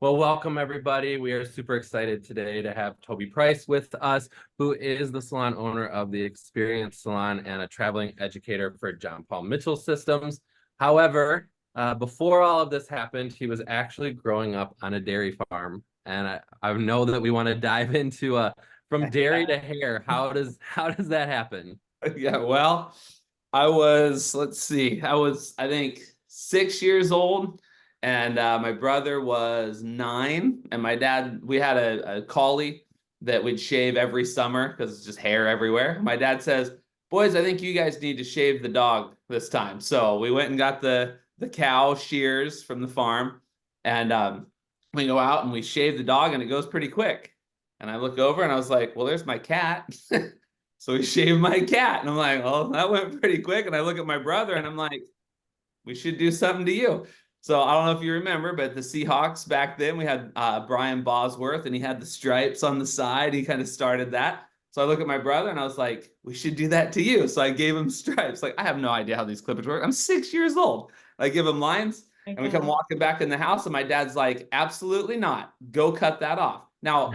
Well, welcome everybody. We are super excited today to have Toby Price with us, who is the salon owner of the Experience Salon and a traveling educator for John Paul Mitchell Systems. However, before all of this happened, he was actually growing up on a dairy farm, and I know that we want to dive into from dairy to hair. How does that happen? Yeah, well, let's see, I think 6 years old, and my brother was 9, and my dad, we had a collie that we'd shave every summer because it's just hair everywhere. My dad says, "Boys, I think you guys need to shave the dog this time." So we went and got the cow shears from the farm, and we go out and we shave the dog, and it goes pretty quick. And I look over and I was like, "Well, there's my cat." So he shaved my cat. And I'm like, "Oh, that went pretty quick." And I look at my brother and I'm like, "We should do something to you." So I don't know if you remember, but the Seahawks back then, we had Brian Bosworth, and he had the stripes on the side. He kind of started that. So I look at my brother and I was like, "We should do that to you." So I gave him stripes. Like, I have no idea how these clippers work. I'm 6 years old. I give him lines, and we come walking back in the house, and my dad's like, "Absolutely not. Go cut that off." Now,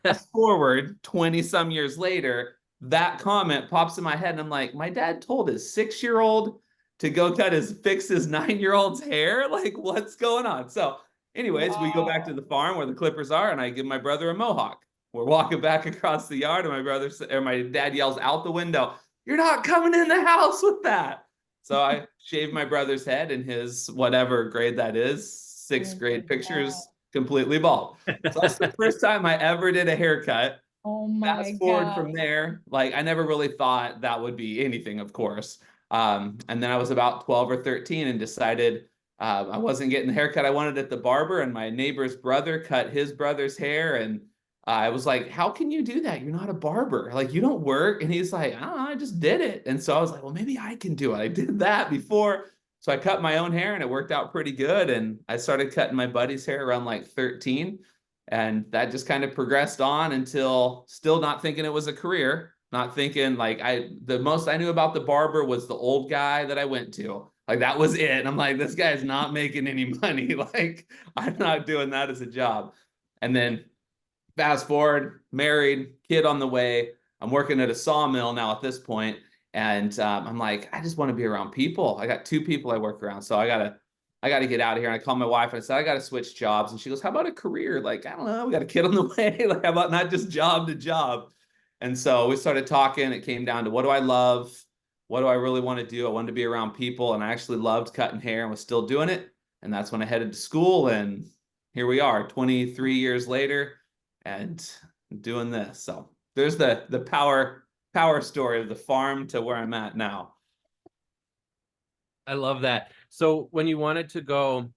fast forward 20 some years later, that comment pops in my head, and I'm like, my dad told his 6-year-old to go fix his 9-year old's hair. Like, what's going on? So, anyways, we go back to the farm where the clippers are, and I give my brother a mohawk. We're walking back across the yard, and my dad yells out the window, "You're not coming in the house with that." So I shaved my brother's head in his whatever grade that is, sixth grade pictures, completely bald. So that's the first time I ever did a haircut. Oh my Fast forward God. from there, like, I never really thought that would be anything, of course. And then I was about 12 or 13 and decided I wasn't getting the haircut I wanted at the barber, and my neighbor's brother cut his brother's hair. And I was like, "How can you do that? You're not a barber. Like, you don't work." And he's like, "I just did it." And so I was like, "Well, maybe I can do it. I did that before." So I cut my own hair, and it worked out pretty good. And I started cutting my buddy's hair around like 13. And that just kind of progressed on until, still not thinking it was a career, not thinking, like, the most I knew about the barber was the old guy that I went to. Like, that was it. And I'm like, this guy's not making any money. Like, I'm not doing that as a job. And then fast forward, married, kid on the way. I'm working at a sawmill now at this point, and I'm like, I just want to be around people. I got 2 people I work around, so I gotta get out of here. And I called my wife and I said, I gotta switch jobs. And she goes, "How about a career? Like, I don't know, we got a kid on the way. Like, how about not just job to job?" And so we started talking. It came down to, what do I love? What do I really want to do? I wanted to be around people, and I actually loved cutting hair and was still doing it. And that's when I headed to school, and here we are 23 years later and doing this. So there's the power story of the farm to where I'm at now. I love that. So when you wanted to go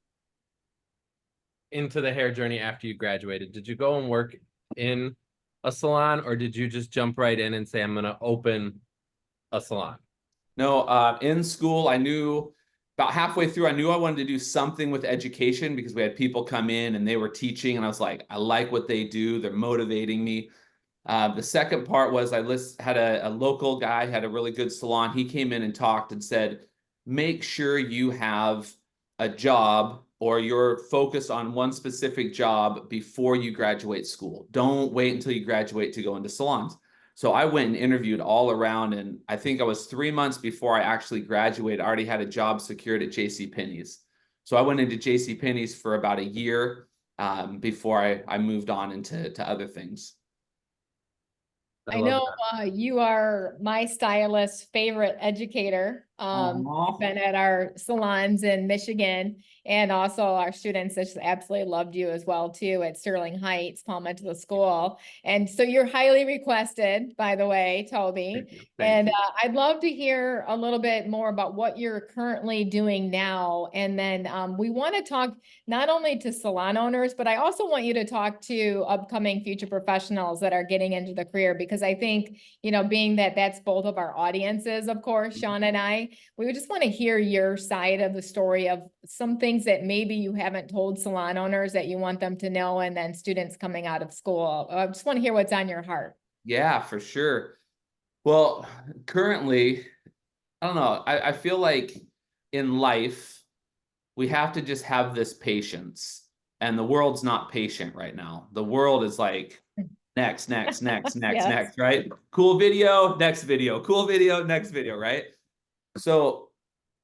into the hair journey after you graduated, did you go and work in a salon, or did you just jump right in and say, "I'm going to open a salon"? No, in school, I knew about halfway through, I knew I wanted to do something with education because we had people come in and they were teaching, and I was like, I like what they do. They're motivating me. The second part was, had a local guy, had a really good salon. He came in and talked and said, "Make sure you have a job, or you're focused on one specific job before you graduate school. Don't wait until you graduate to go into salons." So I went and interviewed all around, and I think I was 3 months before I actually graduated. I already had a job secured at JCPenney's. So I went into JCPenney's for about a year before I moved on into other things. I know you are my stylist's favorite educator. Been at our salons in Michigan, and also our students just absolutely loved you as well too at Sterling Heights, Palmetto School. And so you're highly requested, by the way, Toby. Thank you. I'd love to hear a little bit more about what you're currently doing now. And then we want to talk not only to salon owners, but I also want you to talk to upcoming future professionals that are getting into the career, because I think, being that that's both of our audiences, of course, Sean and I, we would just want to hear your side of the story of some things that maybe you haven't told salon owners that you want them to know, and then students coming out of school. I just want to hear what's on your heart. Yeah, for sure. Well, currently, I don't know. I feel like in life, we have to just have this patience. and the world's not patient right now. The world is like, next, Yes. right? Cool video, next video, cool video, next video, right? So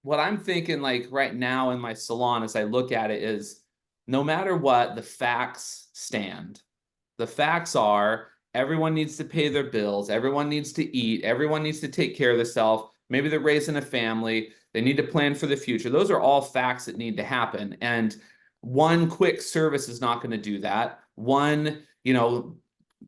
what I'm thinking like right now in my salon as I look at it is no matter what, the facts stand. The facts are everyone needs to pay their bills, everyone needs to eat, everyone needs to take care of themselves. Maybe they're raising a family, they need to plan for the future. Those are all facts that need to happen. And one quick service is not going to do that. One,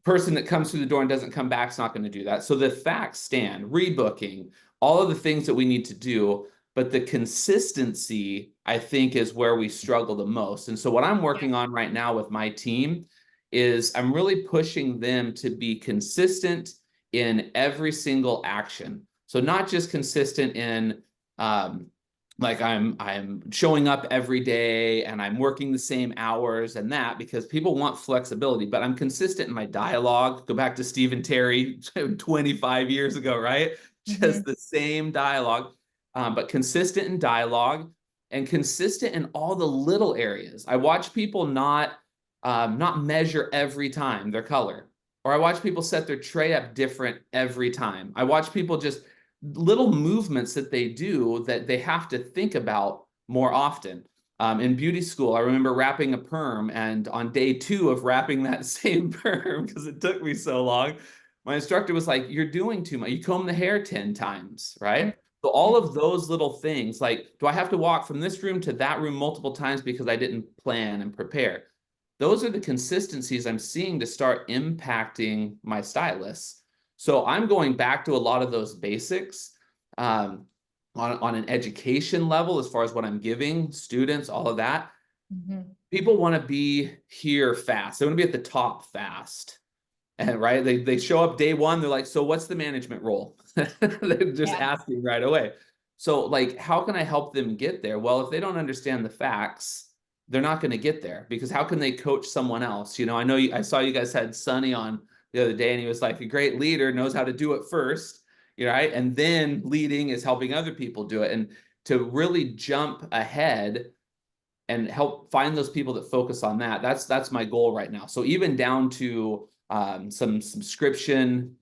person that comes through the door and doesn't come back is not going to do that. So the facts stand, rebooking, all of the things that we need to do. But the consistency, I think, is where we struggle the most. And so what I'm working on right now with my team is I'm really pushing them to be consistent in every single action. So not just consistent in like I'm showing up every day and I'm working the same hours and that, because people want flexibility, but I'm consistent in my dialogue. Go back to Steve and Terry 25 years ago, right? Just the same dialogue, but consistent in dialogue and consistent in all the little areas. I watch people not measure every time their color, or I watch people set their tray up different every time. I watch people just little movements that they do that they have to think about more often. In beauty school, I remember wrapping a perm, and on day 2 of wrapping that same perm, because it took me so long, my instructor was like, "You're doing too much. You comb the hair 10 times, right?" So all of those little things, like, do I have to walk from this room to that room multiple times because I didn't plan and prepare? Those are the consistencies I'm seeing to start impacting my stylists. So I'm going back to a lot of those basics on an education level, as far as what I'm giving students, all of that. People want to be here fast. They want to be at the top fast. And right, they show up day 1, they're like, "So what's the management role?" They're just asking right away. So like, how can I help them get there? Well, if they don't understand the facts, they're not going to get there, because how can they coach someone else? I know I saw you guys had Sonny on the other day, and he was like, a great leader knows how to do it first, right? And then leading is helping other people do it. And to really jump ahead and help find those people that focus on that, that's my goal right now. So even down to some subscription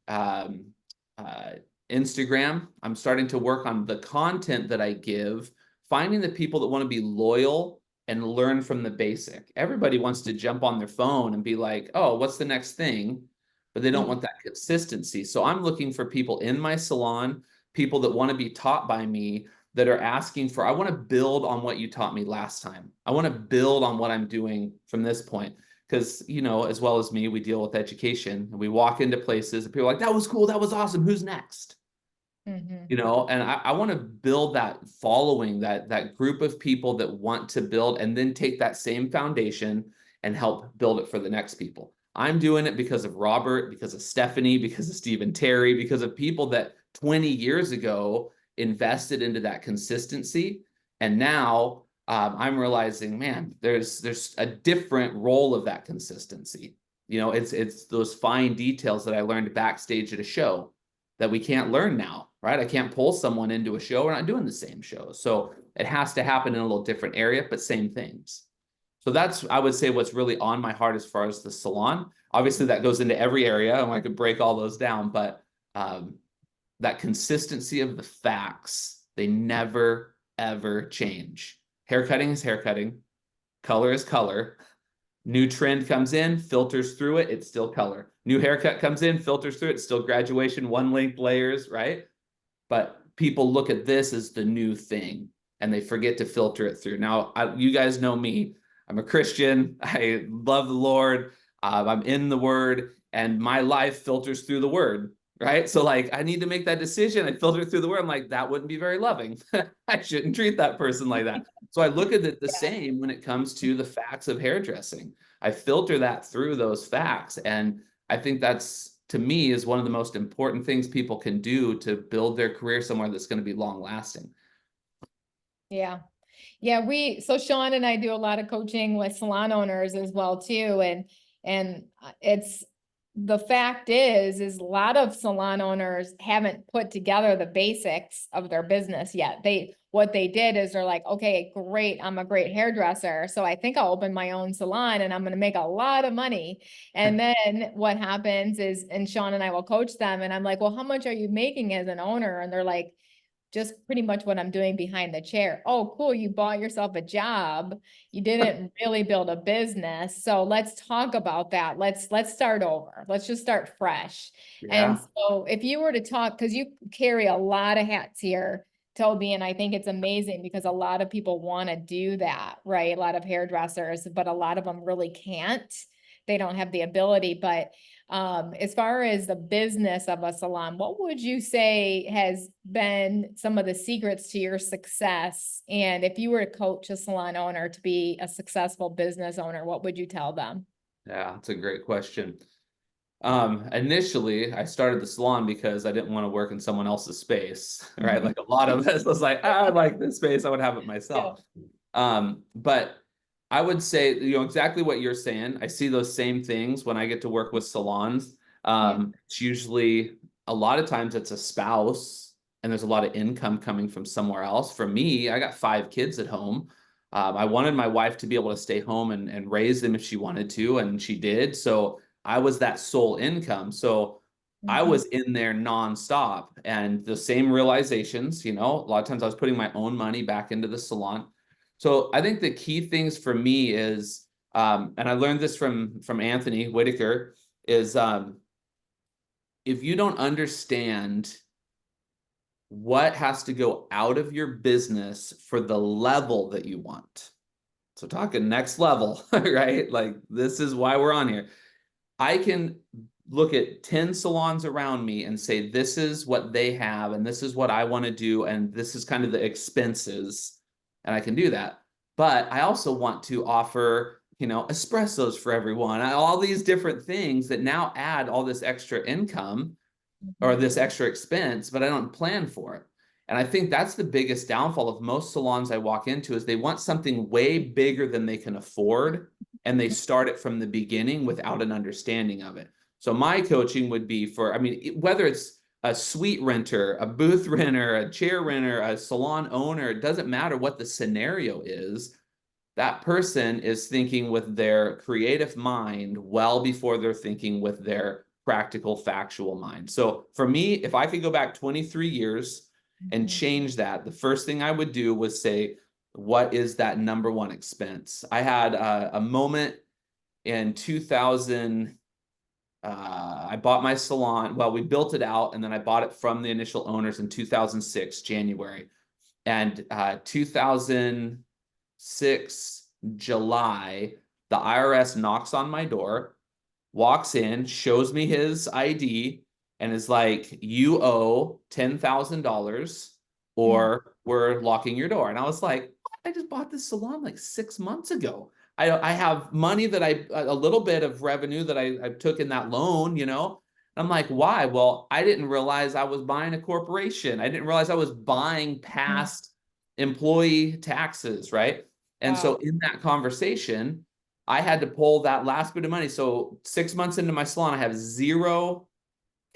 Instagram, I'm starting to work on the content that I give, finding the people that want to be loyal and learn from the basic. Everybody wants to jump on their phone and be like, "Oh, what's the next thing?" But they don't want that consistency. So I'm looking for people in my salon, people that want to be taught by me, that are asking for, I want to build on what you taught me last time. I want to build on what I'm doing from this point. Because, as well as me, we deal with education, and we walk into places and people are like, "That was cool. That was awesome. Who's next?" And I want to build that following, that group of people that want to build, and then take that same foundation and help build it for the next people. I'm doing it because of Robert, because of Stephanie, because of Steve and Terry, because of people that 20 years ago invested into that consistency. And now I'm realizing, man, there's a different role of that consistency. It's those fine details that I learned backstage at a show that we can't learn now, right? I can't pull someone into a show. We're not doing the same show. So it has to happen in a little different area, but same things. So that's, I would say, what's really on my heart as far as the salon. Obviously, that goes into every area, and I could break all those down, but that consistency of the facts, they never, ever change. Haircutting is haircutting. Color is color. New trend comes in, filters through it, it's still color. New haircut comes in, filters through it, it's still graduation, one length layers, right? But people look at this as the new thing, and they forget to filter it through. Now, you guys know me. I'm a Christian. I love the Lord. I'm in the Word, and my life filters through the Word, right? So like, I need to make that decision. I filter it through the Word. I'm like, that wouldn't be very loving. I shouldn't treat that person like that. So I look at it the same when it comes to the facts of hairdressing. I filter that through those facts. And I think that's, to me, is one of the most important things people can do to build their career somewhere that's going to be long lasting. Yeah. So Sean and I do a lot of coaching with salon owners as well too. And the fact is a lot of salon owners haven't put together the basics of their business yet. What they did is they're like, okay, great, I'm a great hairdresser, so I think I'll open my own salon and I'm going to make a lot of money. And then what happens is, and Sean and I will coach them, and I'm like, well, how much are you making as an owner? And they're like, just pretty much what I'm doing behind the chair. Oh, cool. You bought yourself a job. You didn't really build a business. So let's talk about that. Let's start over. Let's just start fresh. And so if you were to talk, because you carry a lot of hats here, Toby, and I think it's amazing because a lot of people want to do that, right? A lot of hairdressers, but a lot of them really can't. They don't have the ability. But as far as the business of a salon, what would you say has been some of the secrets to your success? And if you were to coach a salon owner to be a successful business owner, what would you tell them? Yeah, that's a great question. Initially I started the salon because I didn't want to work in someone else's space, right? Like a lot of us was like, I like this space, I would have it myself. But I would say, exactly what you're saying. I see those same things when I get to work with salons. It's usually, a lot of times it's a spouse and there's a lot of income coming from somewhere else. For me, I got 5 kids at home. I wanted my wife to be able to stay home and raise them if she wanted to, and she did. So I was that sole income. So I was in there nonstop, and the same realizations, a lot of times I was putting my own money back into the salon. So I think the key things for me is, and I learned this from Anthony Whitaker, is if you don't understand what has to go out of your business for the level that you want. So talking next level, right? Like, this is why we're on here. I can look at 10 salons around me and say, this is what they have, and this is what I want to do, and this is kind of the expenses. And I can do that. But I also want to offer, espressos for everyone, all these different things that now add all this extra income or this extra expense, but I don't plan for it. And I think that's the biggest downfall of most salons I walk into, is they want something way bigger than they can afford, and they start it from the beginning without an understanding of it. So my coaching would be for, whether it's a suite renter, a booth renter, a chair renter, a salon owner, it doesn't matter what the scenario is. That person is thinking with their creative mind well before they're thinking with their practical, factual mind. So for me, if I could go back 23 years and change that, the first thing I would do was say, what is that number one expense? I had a moment in 2000. I bought my salon. Well, we built it out, and then I bought it from the initial owners in 2006, January. And 2006, July, the IRS knocks on my door, walks in, shows me his ID, and is like, you owe $10,000 or we're locking your door. And I was like, I just bought this salon like 6 months ago. I have money that a little bit of revenue that I took in that loan, I'm like, why? Well, I didn't realize I was buying a corporation. I didn't realize I was buying past employee taxes, right? And so in that conversation, I had to pull that last bit of money. So 6 months into my salon, I have zero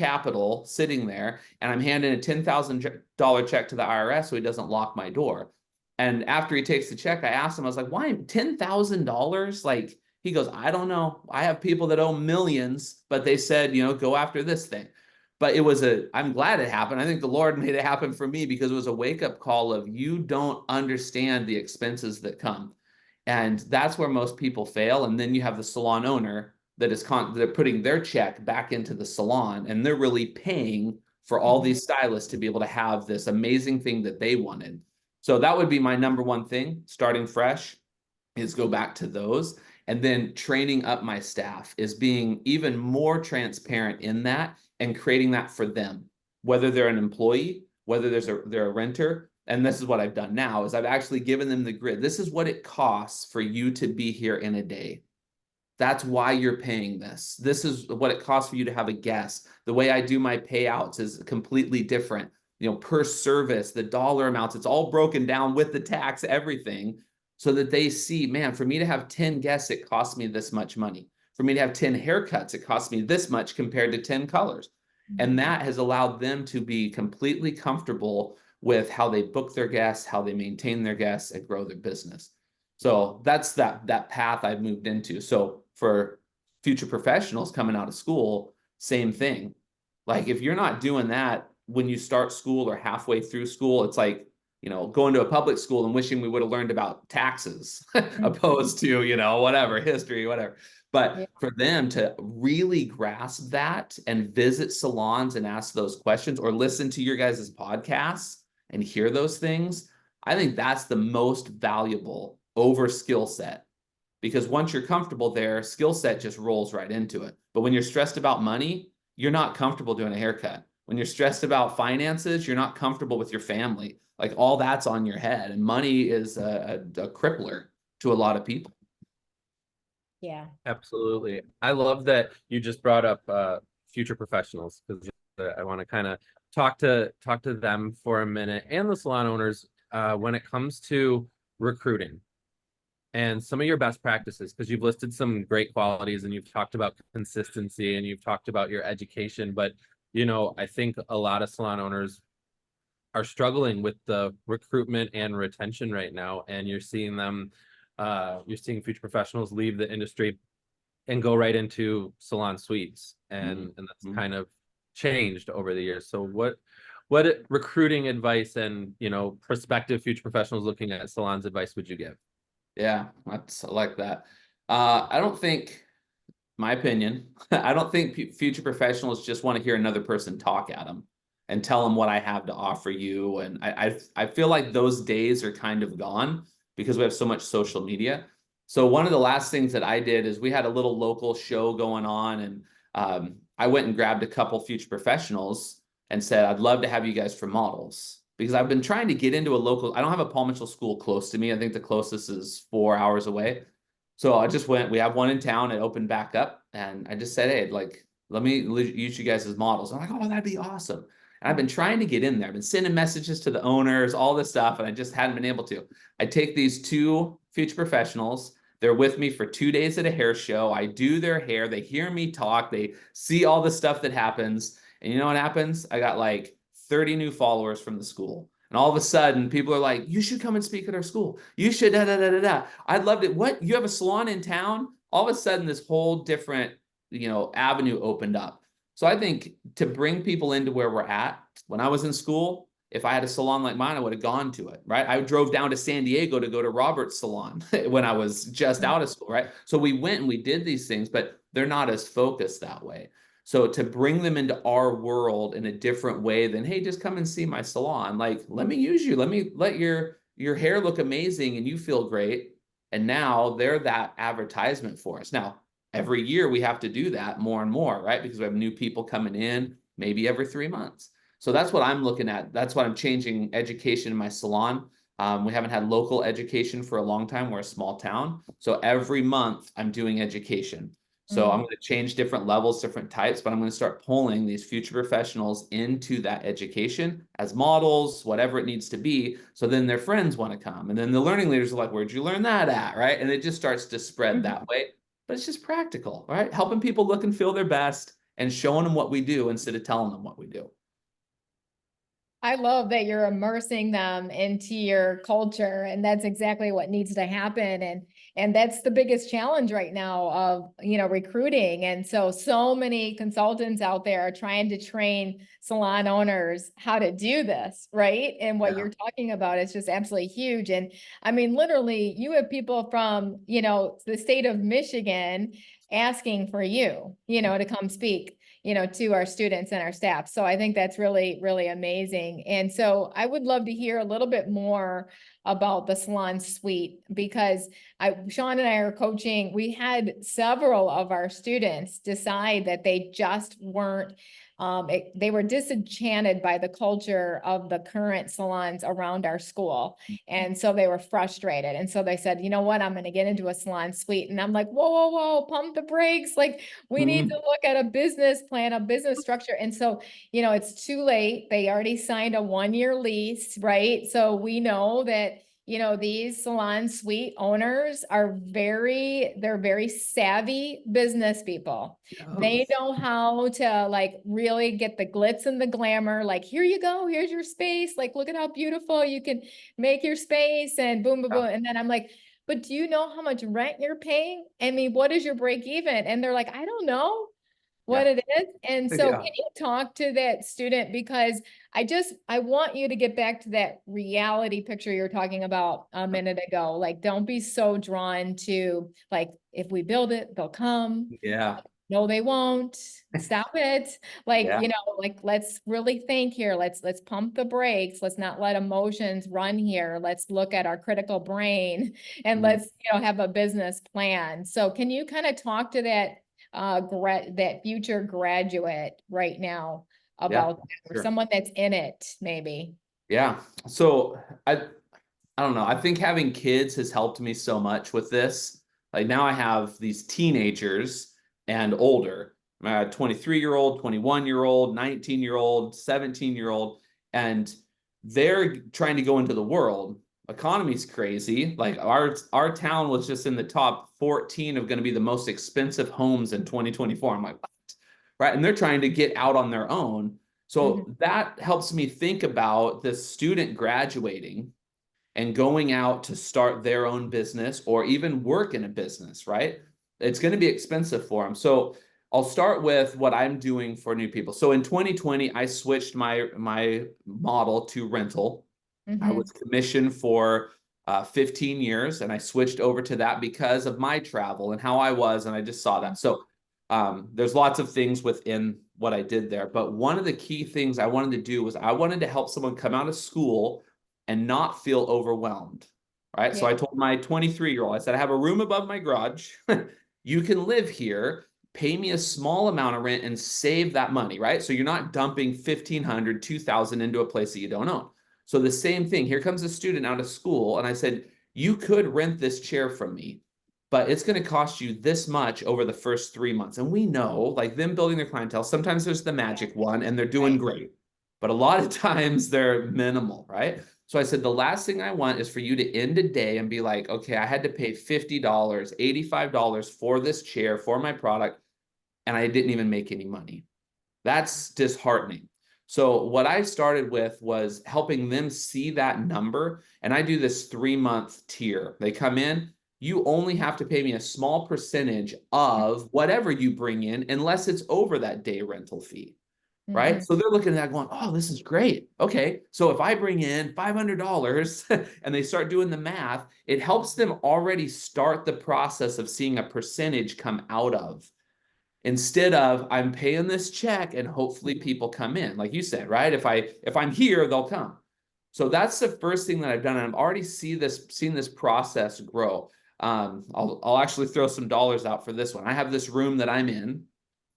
capital sitting there, and I'm handing a $10,000 check to the IRS so he doesn't lock my door. And after he takes the check, I asked him, I was like, why $10,000? Like, he goes, I don't know. I have people that owe millions, but they said, go after this thing. But I'm glad it happened. I think the Lord made it happen for me, because it was a wake-up call of, you don't understand the expenses that come. And that's where most people fail. And then you have the salon owner that is they're putting their check back into the salon, and they're really paying for all these stylists to be able to have this amazing thing that they wanted. So that would be my number one thing, starting fresh, is go back to those. And then training up my staff is being even more transparent in that, and creating that for them, whether they're an employee, whether they're a renter. And this is what I've done now, is I've actually given them the grid. This is what it costs for you to be here in a day. That's why you're paying this. This is what it costs for you to have a guest. The way I do my payouts is completely different. Per service, the dollar amounts, it's all broken down with the tax, everything, so that they see, man, for me to have 10 guests, it costs me this much money. For me to have 10 haircuts, it costs me this much compared to 10 colors. And that has allowed them to be completely comfortable with how they book their guests, how they maintain their guests, and grow their business. So that's that path I've moved into. So for future professionals coming out of school, same thing. Like if you're not doing that when you start school or halfway through school, it's like, you know, going to a public school and wishing we would have learned about taxes opposed to, you know, whatever, history, whatever. But for them to really grasp that and visit salons and ask those questions or listen to your guys' podcasts and hear those things, I think that's the most valuable over skill set. Because once you're comfortable there, skill set just rolls right into it. But when you're stressed about money, you're not comfortable doing a haircut. When you're stressed about finances, you're not comfortable with your family. Like all that's on your head, and money is a crippler to a lot of people. Yeah. Absolutely. I love that you just brought up future professionals, because I want to kind of talk to them for a minute, and the salon owners when it comes to recruiting and some of your best practices, because you've listed some great qualities and you've talked about consistency and you've talked about your education. But, you know, I think a lot of salon owners are struggling with the recruitment and retention right now. And you're seeing them, you're seeing future professionals leave the industry and go right into salon suites. And that's kind of changed over the years. So what recruiting advice and, you know, prospective future professionals looking at salons advice would you give? Yeah, I like that. I don't think, my opinion, I don't think future professionals just want to hear another person talk at them and tell them what I have to offer you. And I feel like those days are kind of gone because we have so much social media. So one of the last things that I did is we had a little local show going on, and I went and grabbed a couple future professionals and said, I'd love to have you guys for models. Because I've been trying to get into a local, I don't have a Paul Mitchell school close to me. I think the closest is 4 hours away. So I just went, we have one in town, it opened back up. And I just said, hey, like, let me use you guys as models. I'm like, oh, that'd be awesome. And I've been trying to get in there. I've been sending messages to the owners, all this stuff, and I just hadn't been able to. I take these two future professionals. They're with me for 2 days at a hair show. I do their hair. They hear me talk. They see all the stuff that happens. And you know what happens? I got like 30 new followers from the school. And all of a sudden, people are like, you should come and speak at our school. You should, da, da, da, da, da. I'd love it. What? You have a salon in town? All of a sudden, this whole different, you know, avenue opened up. So I think to bring people into where we're at, when I was in school, if I had a salon like mine, I would have gone to it, right? I drove down to San Diego to go to Robert's salon when I was just out of school, right? So we went and we did these things, but they're not as focused that way. So to bring them into our world in a different way than, hey, just come and see my salon. Like, let me use you. Let me let your hair look amazing and you feel great. And now they're that advertisement for us. Now, every year we have to do that more and more, right? Because we have new people coming in, maybe every 3 months. So that's what I'm looking at. That's what I'm changing education in my salon. We haven't had local education for a long time. We're a small town. So every month I'm doing education. So I'm going to change different levels, different types, but I'm going to start pulling these future professionals into that education as models, whatever it needs to be. So then their friends want to come. And then the learning leaders are like, where'd you learn that at? Right. And it just starts to spread that way. But it's just practical, right? Helping people look and feel their best and showing them what we do instead of telling them what we do. I love that you're immersing them into your culture, and that's exactly what needs to happen. And that's the biggest challenge right now of, you know, recruiting. And so many consultants out there are trying to train salon owners how to do this, right? And what you're talking about is just absolutely huge. And I mean, literally, you have people from, you know, the state of Michigan asking for you, you know, to come speak, you know, to our students and our staff. So I think that's really, really amazing. And so I would love to hear a little bit more about the salon suite, because Sean and I are coaching. We had several of our students decide that they just weren't, they were disenchanted by the culture of the current salons around our school. And so they were frustrated. And so they said, you know what, I'm going to get into a salon suite. And I'm like, whoa, whoa, whoa, pump the brakes. Like, we need to look at a business plan, a business structure. And so, you know, it's too late. They already signed a 1-year lease, right? So we know that, you know, these salon suite owners are they're very savvy business people. They know how to like really get the glitz and the glamour. Like, here you go, here's your space. Like, look at how beautiful you can make your space and boom, boom, boom. And then I'm like, but do you know how much rent you're paying? I mean, what is your break even? And they're like, I don't know what it is. And so Yeah. can you talk to that student? Because I want you to get back to that reality picture you were talking about a minute ago. Like, don't be so drawn to like, if we build it, they'll come. Yeah. No, they won't. Stop it. Like, Yeah. you know, like, let's really think here. Let's pump the brakes. Let's not let emotions run here. Let's look at our critical brain and Mhm. let's, you know, have a business plan. So can you kind of talk to that that future graduate right now about that, or sure. someone that's in it maybe? Yeah. So I don't know. I think having kids has helped me so much with this. Like now I have these teenagers and older, 23-year-old, 21-year-old, 19-year-old, 17-year-old, and they're trying to go into the world. Economy's crazy. Like our town was just in the top 14 of going to be the most expensive homes in 2024. I'm like, what? Right? And they're trying to get out on their own. So that helps me think about the student graduating and going out to start their own business or even work in a business, right? It's going to be expensive for them. So I'll start with what I'm doing for new people. So in 2020, I switched my model to rental. I was commissioned for 15 years and I switched over to that because of my travel and how I was, and I just saw that. So there's lots of things within what I did there. But one of the key things I wanted to do was I wanted to help someone come out of school and not feel overwhelmed, right? So I told my 23-year-old, I said, I have a room above my garage. You can live here, pay me a small amount of rent and save that money, right? So you're not dumping $1,500, $2,000 into a place that you don't own. So the same thing, here comes a student out of school. And I said, you could rent this chair from me, but it's going to cost you this much over the first 3 months. And we know, like them building their clientele, sometimes there's the magic one and they're doing great, but a lot of times they're minimal, right? So I said, the last thing I want is for you to end a day and be like, okay, I had to pay $50, $85 for this chair, for my product, and I didn't even make any money. That's disheartening. So what I started with was helping them see that number. And I do this 3-month tier. They come in, you only have to pay me a small percentage of whatever you bring in, unless it's over that day rental fee. Right? So they're looking at that going, oh, this is great. Okay. So if I bring in $500 and they start doing the math, it helps them already start the process of seeing a percentage come out of, instead of I'm paying this check and hopefully people come in. Like you said, right? If I'm here, they'll come. So that's the first thing that I've done. And I've already seen this process grow. I'll actually throw some dollars out for this one. I have this room that I'm in.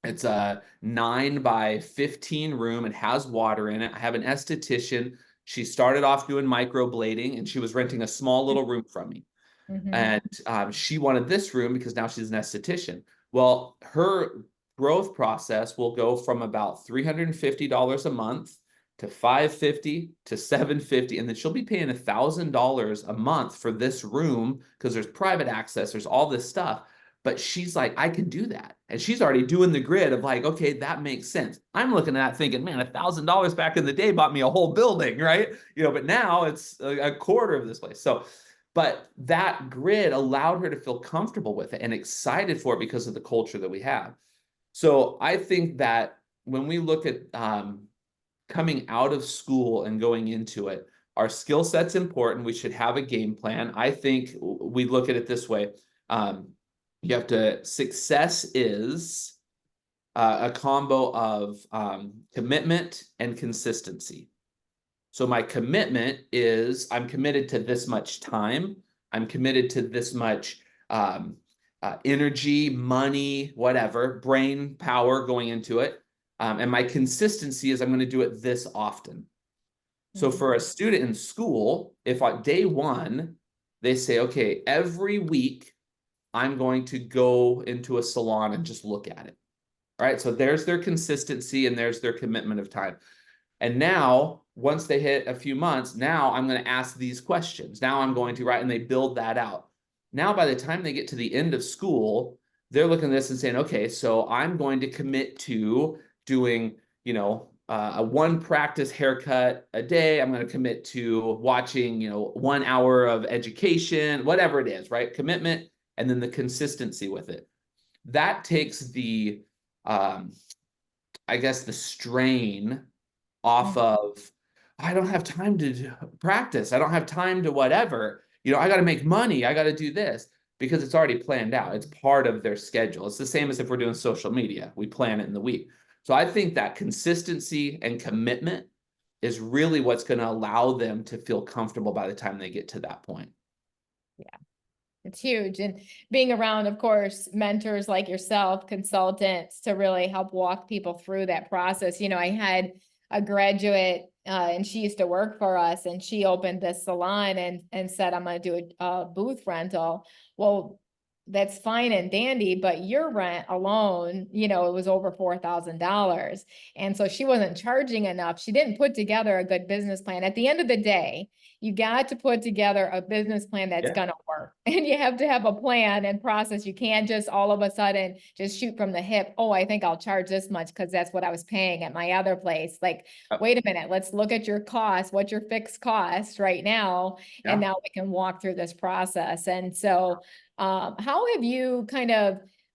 It's a 9 by 15 room. It has water in it. I have an esthetician. She started off doing microblading and she was renting a small little room from me. And she wanted this room because now she's an esthetician. Well, her growth process will go from about $350 a month to $550 to $750, and then she'll be paying $1,000 a month for this room because there's private access, there's all this stuff. But she's like, I can do that. And she's already doing the grid of like, okay, that makes sense. I'm looking at that thinking, man, $1,000 back in the day bought me a whole building, right? But now it's a quarter of this place. So, but that grid allowed her to feel comfortable with it and excited for it because of the culture that we have. So I think that when we look at coming out of school and going into it, our skill set's important. We should have a game plan. I think we look at it this way. Success is a combo of commitment and consistency. So my commitment is I'm committed to this much time. I'm committed to this much energy, money, whatever, brain power going into it. And my consistency is I'm going to do it this often. So for a student in school, if on day one, they say, okay, every week, I'm going to go into a salon and just look at it. All right. So there's their consistency and there's their commitment of time. And now, once they hit a few months, now I'm going to ask these questions. Now I'm going to write, and they build that out. Now, by the time they get to the end of school, they're looking at this and saying, okay, so I'm going to commit to doing, a one practice haircut a day. I'm going to commit to watching, 1 hour of education, whatever it is, right? Commitment, and then the consistency with it. That takes the, I guess, the strain off of, I don't have time to practice. I don't have time to whatever. I got to make money. I got to do this, because it's already planned out. It's part of their schedule. It's the same as if we're doing social media. We plan it in the week. So I think that consistency and commitment is really what's going to allow them to feel comfortable by the time they get to that point. Yeah, it's huge. And being around, of course, mentors like yourself, consultants, to really help walk people through that process. I had a graduate and she used to work for us, and she opened this salon and said, I'm going to do a booth rental. Well, that's fine and dandy, but your rent alone, it was over $4,000. And so she wasn't charging enough. She didn't put together a good business plan. At the end of the day, you got to put together a business plan that's going to work, and you have to have a plan and process. You can't just all of a sudden just shoot from the hip. Oh, I think I'll charge this much because that's what I was paying at my other place. Like, wait a minute, let's look at your cost, what's your fixed cost right now. And now we can walk through this process. And so, how have you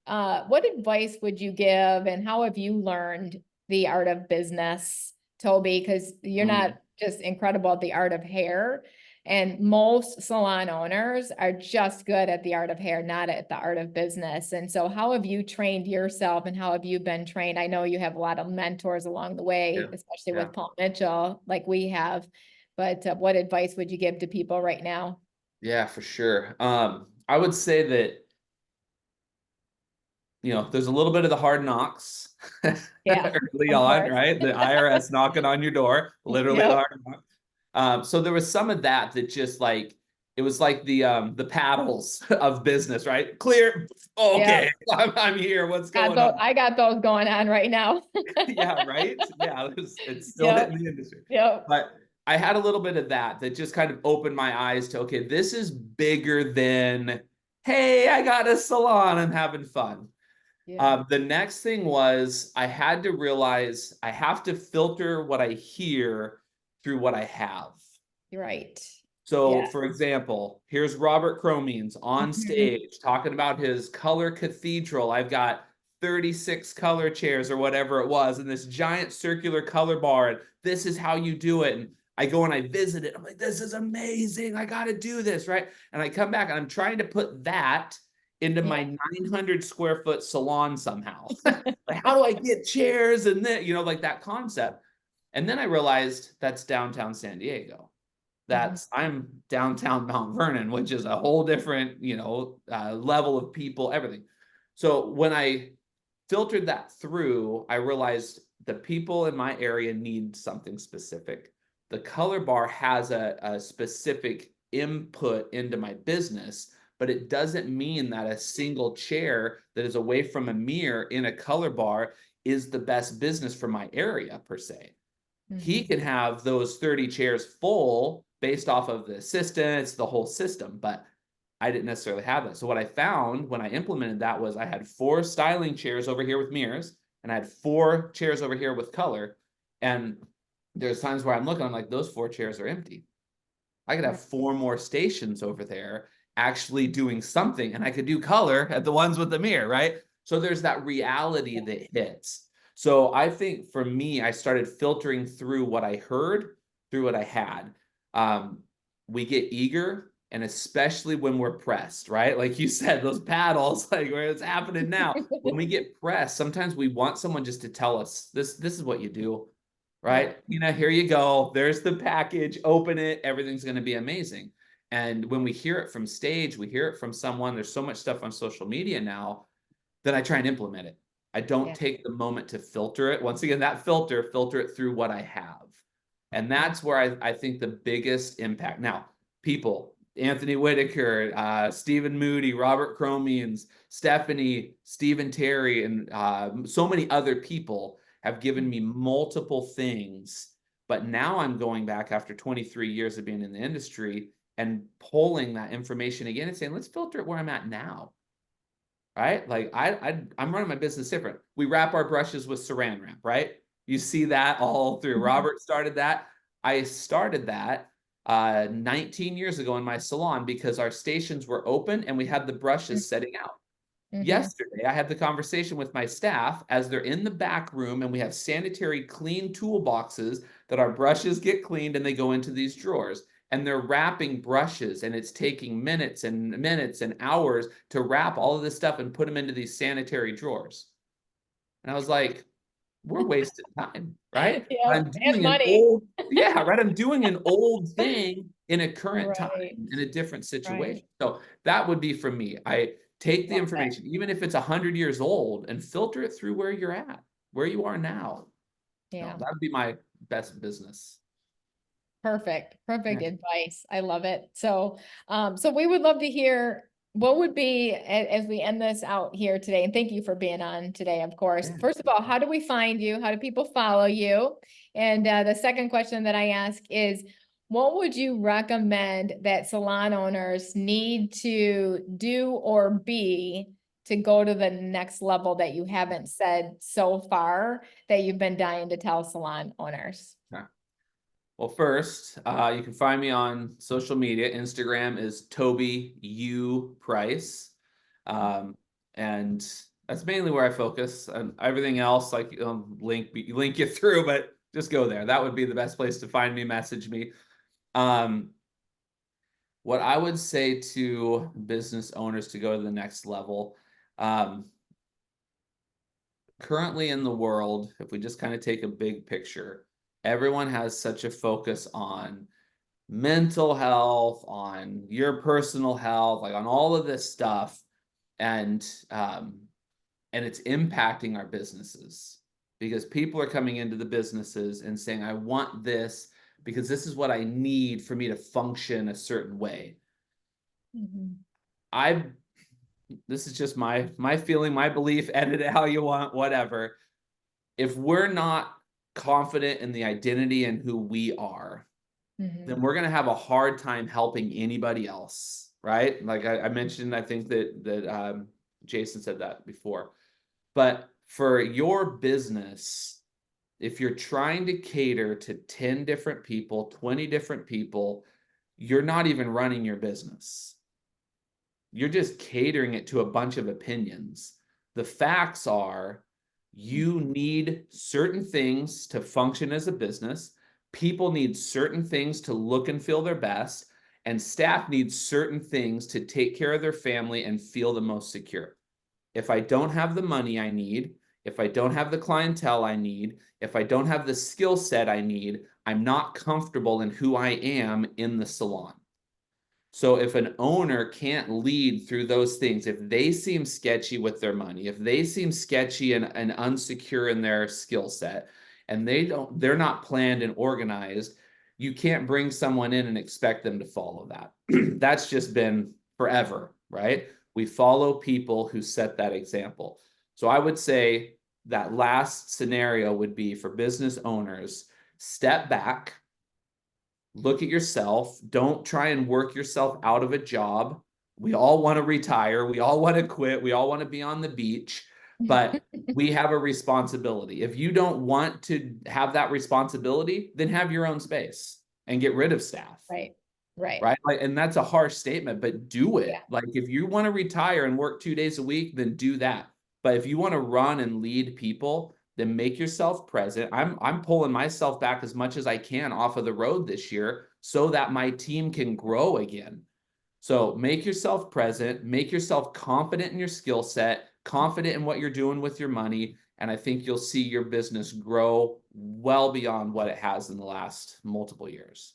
what advice would you give, and how have you learned the art of business, Toby? Because you're not just incredible at the art of hair, and most salon owners are just good at the art of hair, not at the art of business. And so how have you trained yourself, and how have you been trained? I know you have a lot of mentors along the way, especially with Paul Mitchell, like we have, but what advice would you give to people right now? Yeah, for sure. I would say that, there's a little bit of the hard knocks early on, right? The IRS knocking on your door, literally the hard knock. So there was some of that just like, it was like the paddles of business, right? Clear. Okay. I'm here. What's going on? I got those going on right now. Yeah, right. Yeah, it's still hitting the industry. But I had a little bit of that just kind of opened my eyes to, okay, this is bigger than, hey, I got a salon, I'm having fun. The next thing was, I had to realize I have to filter what I hear through what I have. Right. So, for example, here's Robert Cromeans on stage talking about his color cathedral. I've got 36 color chairs or whatever it was, and this giant circular color bar, and this is how you do it. And I go and I visit it. I'm like, this is amazing. I got to do this, right? And I come back and I'm trying to put that into my 900 square foot salon somehow. Like, how do I get chairs and then, like that concept. And then I realized that's downtown San Diego. I'm downtown Mount Vernon, which is a whole different, level of people, everything. So when I filtered that through, I realized the people in my area need something specific. The color bar has a specific input into my business, but it doesn't mean that a single chair that is away from a mirror in a color bar is the best business for my area per se. He can have those 30 chairs full based off of the assistants, the whole system, but I didn't necessarily have that. So what I found when I implemented that was I had 4 styling chairs over here with mirrors, and I had 4 chairs over here with color. And there's times where I'm looking, I'm like, those 4 chairs are empty. I could have 4 more stations over there actually doing something, and I could do color at the ones with the mirror, right? So there's that reality that hits. So I think for me, I started filtering through what I heard, through what I had. We get eager, and especially when we're pressed, right? Like you said, those paddles, like where it's happening now. When we get pressed, sometimes we want someone just to tell us, this is what you do, right? Here you go. There's the package. Open it. Everything's going to be amazing. And when we hear it from stage, we hear it from someone, there's so much stuff on social media now that I try and implement it. I don't take the moment to filter it. Once again, that filter it through what I have. And that's where I think the biggest impact. Now, people, Anthony Whitaker, Stephen Moody, Robert Cromeans, Stephanie, Stephen Terry, and so many other people have given me multiple things But now I'm going back after 23 years of being in the industry and pulling that information again and saying, let's filter it where I'm at now. Right? Like I'm running my business different. We wrap our brushes with saran wrap, right? You see that all through. Robert started that. I started that 19 years ago in my salon because our stations were open and we had the brushes setting out. Yesterday, I had the conversation with my staff as they're in the back room and we have sanitary clean toolboxes that our brushes get cleaned and they go into these drawers. And they're wrapping brushes and it's taking minutes and minutes and hours to wrap all of this stuff and put them into these sanitary drawers. And I was like, we're wasting time, right? Yeah, I'm doing an old, yeah, right. I'm doing an old thing in a current time, in a different situation. So that would be for me. I take the information, even if it's 100 years old, and filter it through where you're at, where you are now. Yeah. So that would be my best business. Perfect advice. I love it. So, so we would love to hear what would be, as we end this out here today, and thank you for being on today, of course. First of all, how do we find you? How do people follow you? And the second question that I ask is, what would you recommend that salon owners need to do or be to go to the next level that you haven't said so far that you've been dying to tell salon owners? Well, first, you can find me on social media. Instagram is Toby Price. And that's mainly where I focus. And everything else, like link you through, but just go there. That would be the best place to find me, message me. What I would say to business owners to go to the next level, currently in the world, if we just kind of take a big picture, everyone has such a focus on mental health, on your personal health, like on all of this stuff. And it's impacting our businesses because people are coming into the businesses and saying, I want this because this is what I need for me to function a certain way. This is just my feeling, my belief, edit it how you want, whatever. If we're not confident in the identity and who we are, then we're going to have a hard time helping anybody else, right? Like I mentioned, I think that Jason said that before. But for your business, if you're trying to cater to 10 different people, 20 different people, you're not even running your business. You're just catering it to a bunch of opinions. The facts are, you need certain things to function as a business. People need certain things to look and feel their best. And staff needs certain things to take care of their family and feel the most secure. If I don't have the money I need, if I don't have the clientele I need, if I don't have the skill set I need, I'm not comfortable in who I am in the salon. So if an owner can't lead through those things, if they seem sketchy with their money, if they seem sketchy and unsecure in their skill set, and they're not planned and organized, you can't bring someone in and expect them to follow that. That's just been forever, right? We follow people who set that example. So I would say that last scenario would be for business owners, step back, look at yourself. Don't try and work yourself out of a job. We all want to retire. We all want to quit. We all want to be on the beach, but we have a responsibility. If you don't want to have that responsibility, then have your own space and get rid of staff. Right. Like, and that's a harsh statement, but do it. Yeah. Like if you want to retire and work 2 days a week, then do that. But if you want to run and lead people, then make yourself present. I'm pulling myself back as much as I can off of the road this year so that my team can grow again. So make yourself present, make yourself confident in your skill set, confident in what you're doing with your money. And I think you'll see your business grow well beyond what it has in the last multiple years.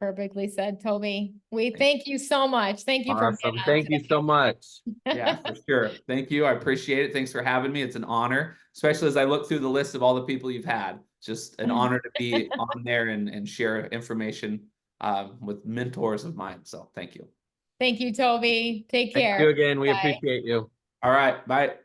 Perfectly said, Toby. We thank you so much. Thank you for being on Thank you so much. Yeah, for sure. Thank you. I appreciate it. Thanks for having me. It's an honor, especially as I look through the list of all the people you've had. Just an honor to be on there and share information with mentors of mine. So thank you. Thank you, Toby. Take care. Thank you again. We appreciate you. All right. Bye.